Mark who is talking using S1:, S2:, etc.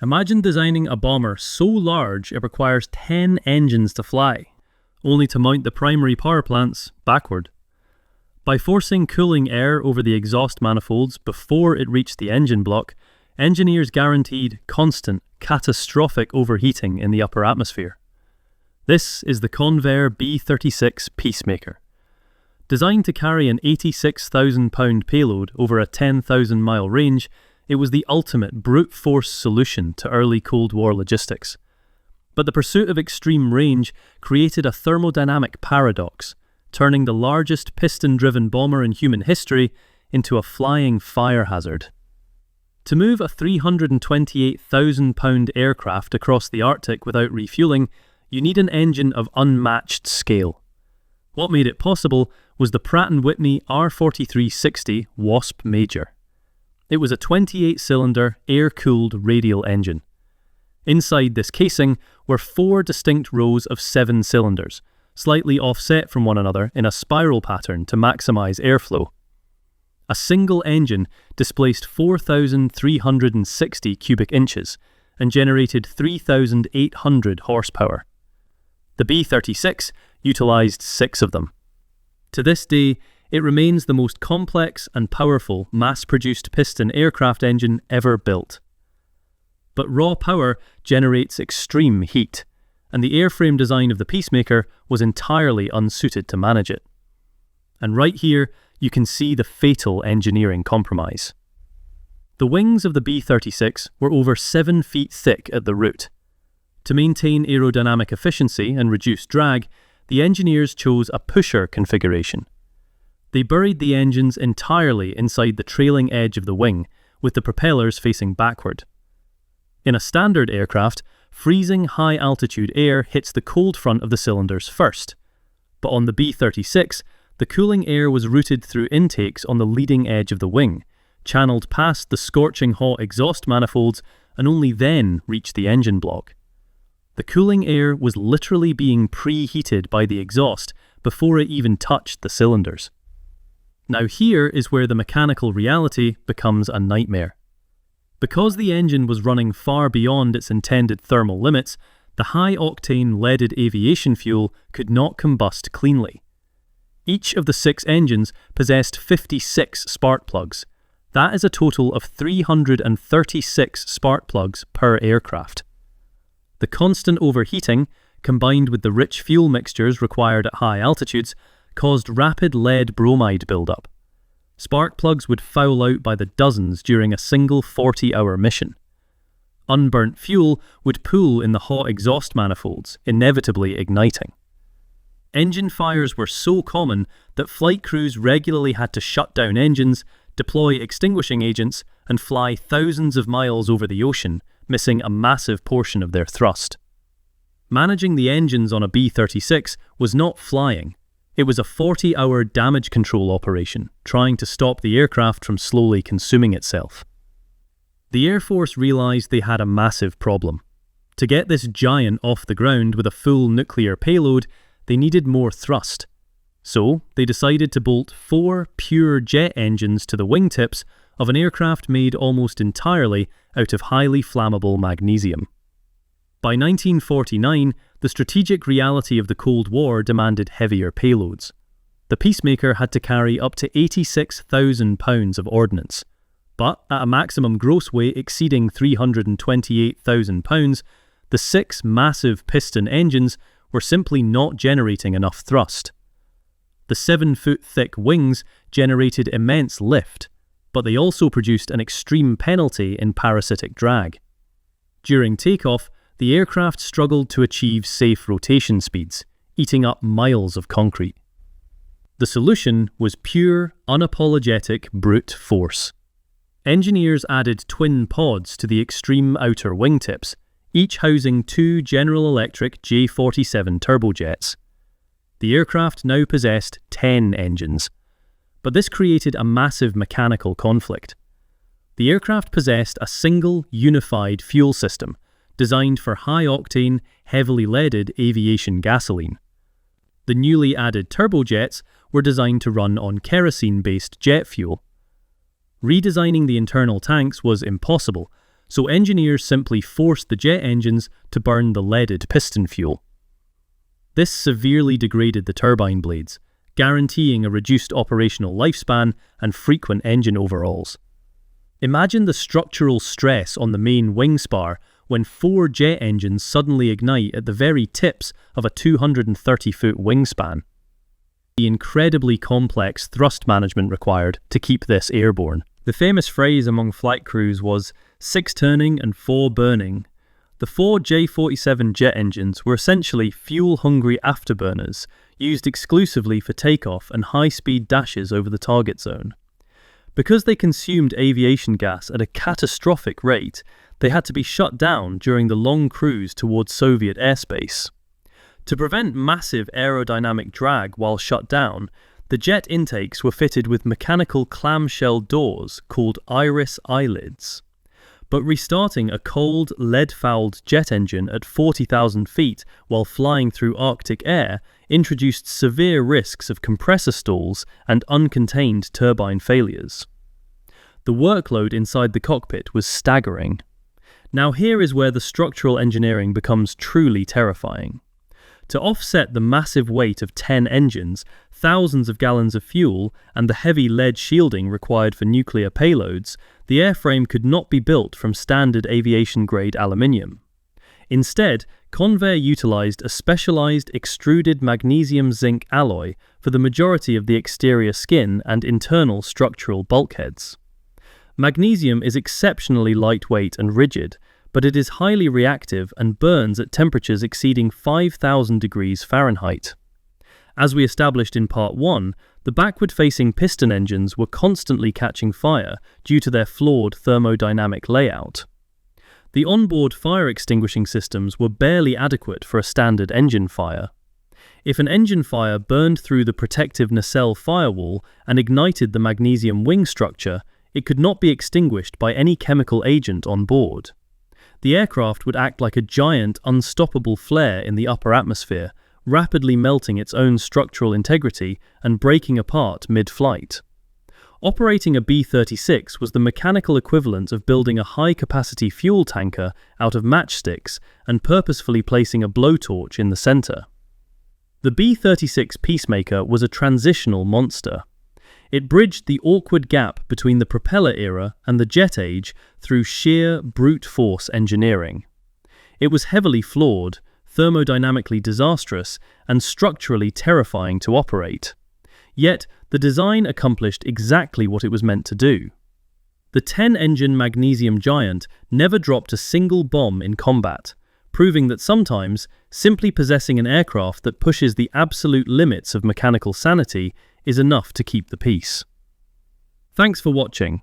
S1: Imagine designing a bomber so large it requires 10 engines to fly, only to mount the primary power plants backward. By forcing cooling air over the exhaust manifolds before it reached the engine block, engineers guaranteed constant, catastrophic overheating in the upper atmosphere. This is the Convair B-36 Peacemaker. Designed to carry an 86,000-pound payload over a 10,000-mile range, it was the ultimate brute force solution to early Cold War logistics. But the pursuit of extreme range created a thermodynamic paradox, turning the largest piston-driven bomber in human history into a flying fire hazard. To move a 328,000-pound aircraft across the Arctic without refueling, you need an engine of unmatched scale. What made it possible was the Pratt & Whitney R4360 Wasp Major. It was a 28-cylinder, air-cooled radial engine. Inside this casing were 4 distinct rows of 7 cylinders, slightly offset from one another in a spiral pattern to maximize airflow. A single engine displaced 4,360 cubic inches and generated 3,800 horsepower. The B-36 utilized 6 of them. To this day, it remains the most complex and powerful mass-produced piston aircraft engine ever built. But raw power generates extreme heat, and the airframe design of the Peacemaker was entirely unsuited to manage it. And right here, you can see the fatal engineering compromise. The wings of the B-36 were over 7 feet thick at the root. To maintain aerodynamic efficiency and reduce drag, the engineers chose a pusher configuration. They buried the engines entirely inside the trailing edge of the wing, with the propellers facing backward. In a standard aircraft, freezing high-altitude air hits the cold front of the cylinders first. But on the B-36, the cooling air was routed through intakes on the leading edge of the wing, channeled past the scorching hot exhaust manifolds, and only then reached the engine block. The cooling air was literally being preheated by the exhaust before it even touched the cylinders. Now here is where the mechanical reality becomes a nightmare. Because the engine was running far beyond its intended thermal limits, the high-octane leaded aviation fuel could not combust cleanly. Each of the 6 engines possessed 56 spark plugs. That is a total of 336 spark plugs per aircraft. The constant overheating, combined with the rich fuel mixtures required at high altitudes, caused rapid lead bromide buildup. Spark plugs would foul out by the dozens during a single 40-hour mission. Unburnt fuel would pool in the hot exhaust manifolds, inevitably igniting. Engine fires were so common that flight crews regularly had to shut down engines, deploy extinguishing agents, and fly thousands of miles over the ocean, missing a massive portion of their thrust. Managing the engines on a B-36 was not flying. It was a 40-hour damage control operation, trying to stop the aircraft from slowly consuming itself. The Air Force realized they had a massive problem. To get this giant off the ground with a full nuclear payload, they needed more thrust. So, they decided to bolt 4 pure jet engines to the wingtips of an aircraft made almost entirely out of highly flammable magnesium. By 1949, the strategic reality of the Cold War demanded heavier payloads. The Peacemaker had to carry up to 86,000 pounds of ordnance. But at a maximum gross weight exceeding 328,000 pounds, the 6 massive piston engines were simply not generating enough thrust. The 7-foot-thick wings generated immense lift, but they also produced an extreme penalty in parasitic drag. During takeoff, the aircraft struggled to achieve safe rotation speeds, eating up miles of concrete. The solution was pure, unapologetic brute force. Engineers added twin pods to the extreme outer wingtips, each housing 2 General Electric J47 turbojets. The aircraft now possessed 10 engines, but this created a massive mechanical conflict. The aircraft possessed a single, unified fuel system designed for high-octane, heavily leaded aviation gasoline. The newly added turbojets were designed to run on kerosene-based jet fuel. Redesigning the internal tanks was impossible, so engineers simply forced the jet engines to burn the leaded piston fuel. This severely degraded the turbine blades, guaranteeing a reduced operational lifespan and frequent engine overhauls. Imagine the structural stress on the main wing spar when 4 jet engines suddenly ignite at the very tips of a 230-foot wingspan. The incredibly complex thrust management required to keep this airborne. The famous phrase among flight crews was 6 turning and 4 burning. The 4 J47 jet engines were essentially fuel-hungry afterburners, used exclusively for takeoff and high-speed dashes over the target zone. Because they consumed aviation gas at a catastrophic rate, they had to be shut down during the long cruise towards Soviet airspace. To prevent massive aerodynamic drag while shut down, the jet intakes were fitted with mechanical clamshell doors called iris eyelids. But restarting a cold, lead-fouled jet engine at 40,000 feet while flying through Arctic air introduced severe risks of compressor stalls and uncontained turbine failures. The workload inside the cockpit was staggering. Now here is where the structural engineering becomes truly terrifying. To offset the massive weight of 10 engines, thousands of gallons of fuel, and the heavy lead shielding required for nuclear payloads, the airframe could not be built from standard aviation-grade aluminium. Instead, Convair utilized a specialized extruded magnesium-zinc alloy for the majority of the exterior skin and internal structural bulkheads. Magnesium is exceptionally lightweight and rigid, but it is highly reactive and burns at temperatures exceeding 5,000 degrees Fahrenheit. As we established in Part 1, the backward-facing piston engines were constantly catching fire due to their flawed thermodynamic layout. The onboard fire extinguishing systems were barely adequate for a standard engine fire. If an engine fire burned through the protective nacelle firewall and ignited the magnesium wing structure, it could not be extinguished by any chemical agent on board. The aircraft would act like a giant, unstoppable flare in the upper atmosphere, rapidly melting its own structural integrity and breaking apart mid-flight. Operating a B-36 was the mechanical equivalent of building a high-capacity fuel tanker out of matchsticks and purposefully placing a blowtorch in the center. The B-36 Peacemaker was a transitional monster. It bridged the awkward gap between the propeller era and the jet age through sheer brute force engineering. It was heavily flawed, thermodynamically disastrous, and structurally terrifying to operate. Yet, the design accomplished exactly what it was meant to do. The 10-engine magnesium giant never dropped a single bomb in combat, proving that sometimes simply possessing an aircraft that pushes the absolute limits of mechanical sanity is enough to keep the peace. Thanks for watching.